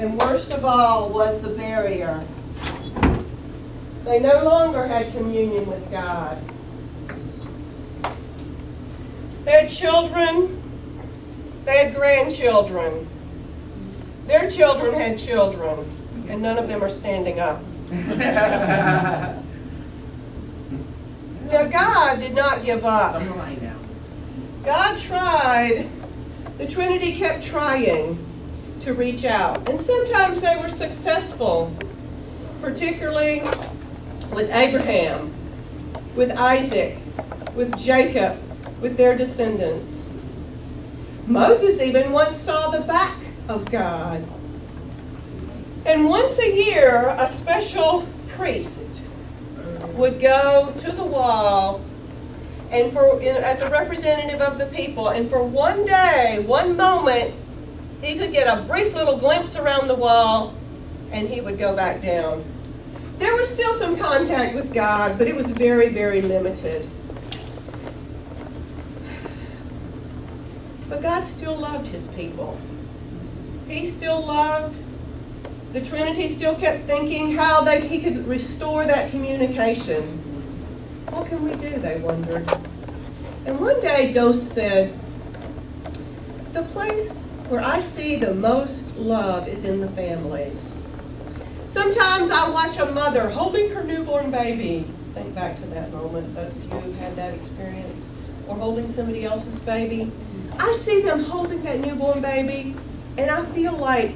And worst of all was the barrier. They no longer had communion with God. They had children. They had grandchildren. Their children had children. And none of them are standing up. Now, God did not give up. God tried. The Trinity kept trying to reach out. And sometimes they were successful, particularly with Abraham, with Isaac, with Jacob, with their descendants. Moses even once saw the back of God. And once a year, a special priest would go to the wall and as a representative of the people, and for one day, one moment, he could get a brief little glimpse around the wall, and he would go back down. There was still some contact with God, but it was very, very limited. But God still loved his people. He still loved. The Trinity still kept thinking how he could restore that communication. What can we do, they wondered. And one day, Dos said, the place where I see the most love is in the families. Sometimes I watch a mother holding her newborn baby. Think back to that moment, those of you who've had that experience. Or holding somebody else's baby. I see them holding that newborn baby, and I feel like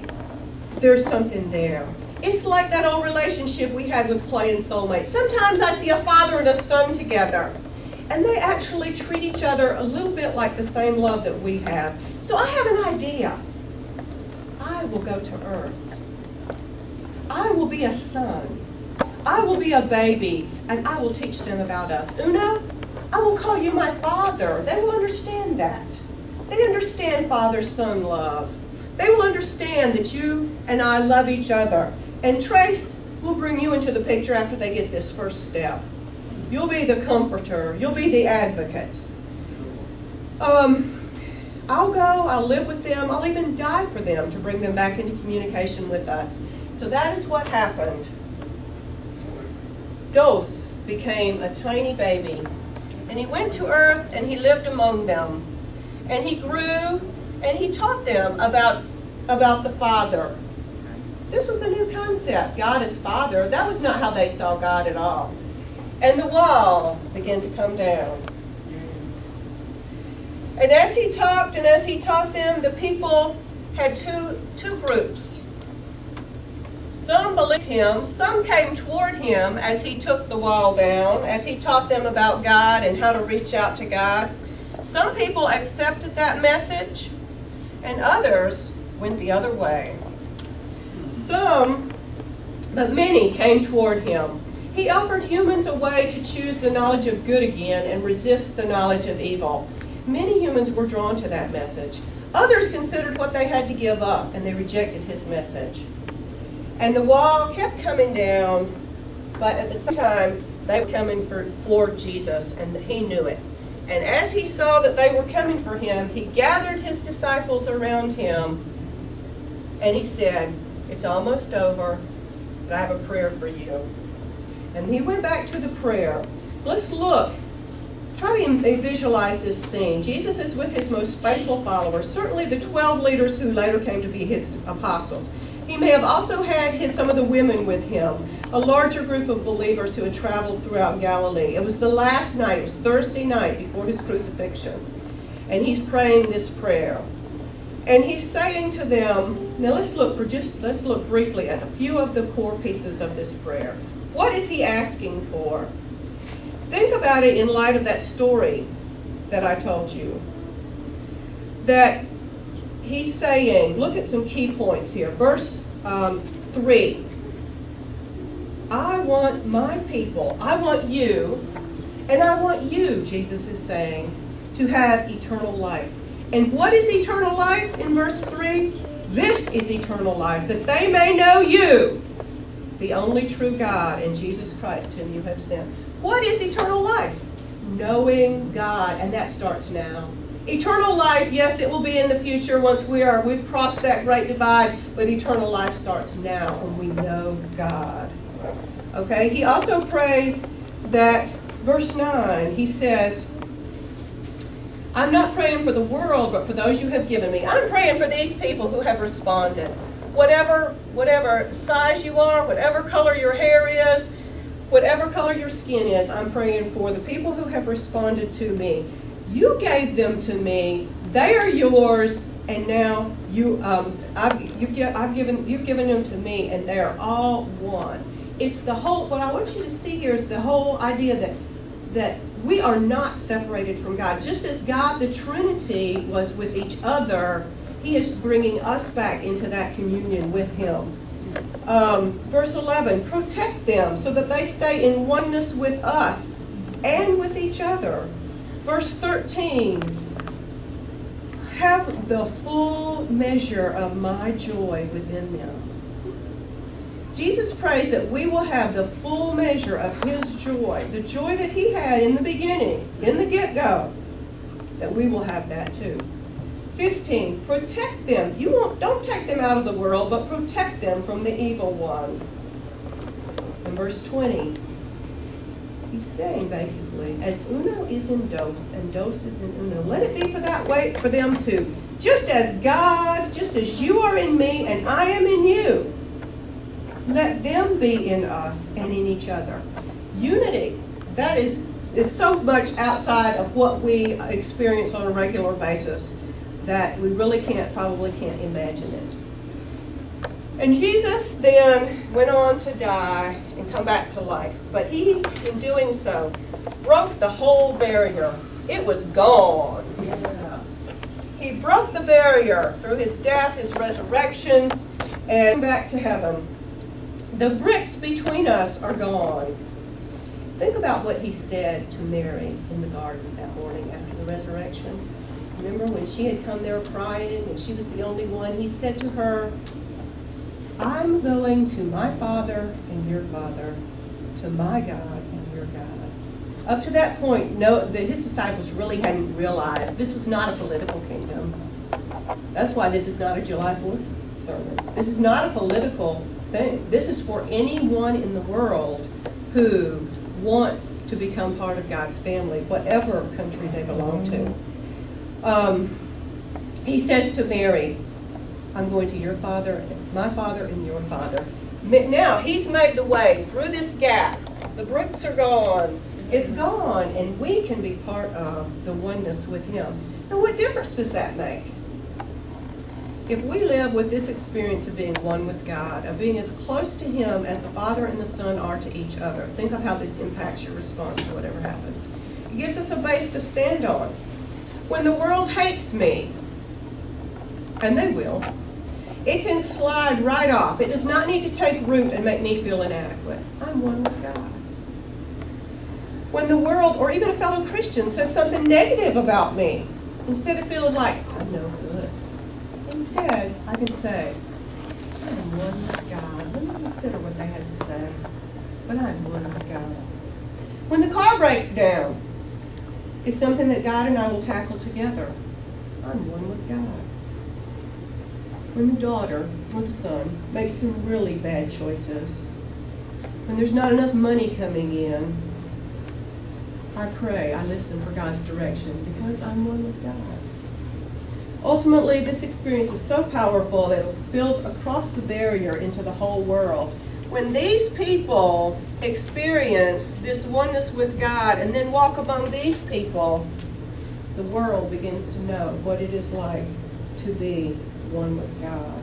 there's something there. It's like that old relationship we had with Clay and Soulmate. Sometimes I see a father and a son together, and they actually treat each other a little bit like the same love that we have. So I have an idea. I will go to Earth. I will be a son. I will be a baby, and I will teach them about us. Uno, I will call you my father. They will understand that. They understand father-son love. They will understand that you and I love each other. And Trace will bring you into the picture after they get this first step. You'll be the comforter. You'll be the advocate. I'll go. I'll live with them. I'll even die for them to bring them back into communication with us. So that is what happened. Dos became a tiny baby. And he went to Earth and he lived among them. And he grew and he taught them about the Father. This was a new concept, God as Father. That was not how they saw God at all. And the wall began to come down. And as he talked and as he taught them, the people had two groups. Some believed him, some came toward him as he took the wall down, as he taught them about God and how to reach out to God. Some people accepted that message, and others went the other way. Some, but many, came toward him. He offered humans a way to choose the knowledge of good again and resist the knowledge of evil. Many humans were drawn to that message. Others considered what they had to give up, and they rejected his message. And the wall kept coming down, but at the same time, they were coming for Jesus, and he knew it. And as he saw that they were coming for him, he gathered his disciples around him, and he said, "It's almost over, but I have a prayer for you." And he went back to the prayer. Let's look. Try to visualize this scene. Jesus is with his most faithful followers, certainly the 12 leaders who later came to be his apostles. He may have also had some of the women with him, a larger group of believers who had traveled throughout Galilee. It was the last night, it was Thursday night before his crucifixion. And he's praying this prayer. And he's saying to them, now let's look briefly at a few of the core pieces of this prayer. What is he asking for? Think about it in light of that story that I told you. That he's saying, look at some key points here. Verse 3. I want my people, I want you, and I want you, Jesus is saying, to have eternal life. And what is eternal life in verse 3? This is eternal life, that they may know you, the only true God, and Jesus Christ whom you have sent. What is eternal life? Knowing God, and that starts now. Eternal life, yes, it will be in the future once we've crossed that great divide, but eternal life starts now when we know God. Okay, he also prays that, verse 9, he says, I'm not praying for the world, but for those you have given me. I'm praying for these people who have responded. Whatever size you are, whatever color your hair is, whatever color your skin is, I'm praying for the people who have responded to me. You gave them to me. They are yours, and now you've given them to me, and they are all one. It's the whole. What I want you to see here is the whole idea that we are not separated from God. Just as God, the Trinity, was with each other, he is bringing us back into that communion with him. Verse 11, protect them so that they stay in oneness with us and with each other. Verse 13, have the full measure of my joy within them. Jesus prays that we will have the full measure of his joy, the joy that he had in the beginning, in the get-go, that we will have that too. 15, protect them. Don't take them out of the world, but protect them from the evil one. In verse 20, he's saying basically, as uno is in dos and dos is in uno, let it be for that way for them too. Just as God, just as you are in me and I am in you, let them be in us and in each other. Unity, that is so much outside of what we experience on a regular basis that we really probably can't imagine it. And Jesus then went on to die and come back to life. But he, in doing so, broke the whole barrier. It was gone. Yeah. He broke the barrier through his death, his resurrection, and back to heaven. The bricks between us are gone. Think about what he said to Mary in the garden that morning after the resurrection. Remember when she had come there crying and she was the only one? He said to her, I'm going to my Father and your Father, to my God and your God. Up to that point, his disciples really hadn't realized this was not a political kingdom. That's why this is not a July 4th sermon. This is not a political thing. This is for anyone in the world who wants to become part of God's family, whatever country they belong to. He says to Mary, I'm going to your Father, my Father, and your Father. Now, he's made the way through this gap. The bricks are gone. It's gone, and we can be part of the oneness with him. Now, what difference does that make? If we live with this experience of being one with God, of being as close to him as the Father and the Son are to each other, think of how this impacts your response to whatever happens. It gives us a base to stand on. When the world hates me, and they will, it can slide right off. It does not need to take root and make me feel inadequate. I'm one with God. When the world, or even a fellow Christian, says something negative about me, instead of feeling like, I'm no good, instead, I can say, I'm one with God. Let me consider what they had to say, but I'm one with God. When the car breaks down, it's something that God and I will tackle together. I'm one with God. When the daughter or the son makes some really bad choices, when there's not enough money coming in, I pray, I listen for God's direction because I'm one with God. Ultimately, this experience is so powerful that it spills across the barrier into the whole world. When these people experience this oneness with God and then walk among these people, the world begins to know what it is like to be one with God.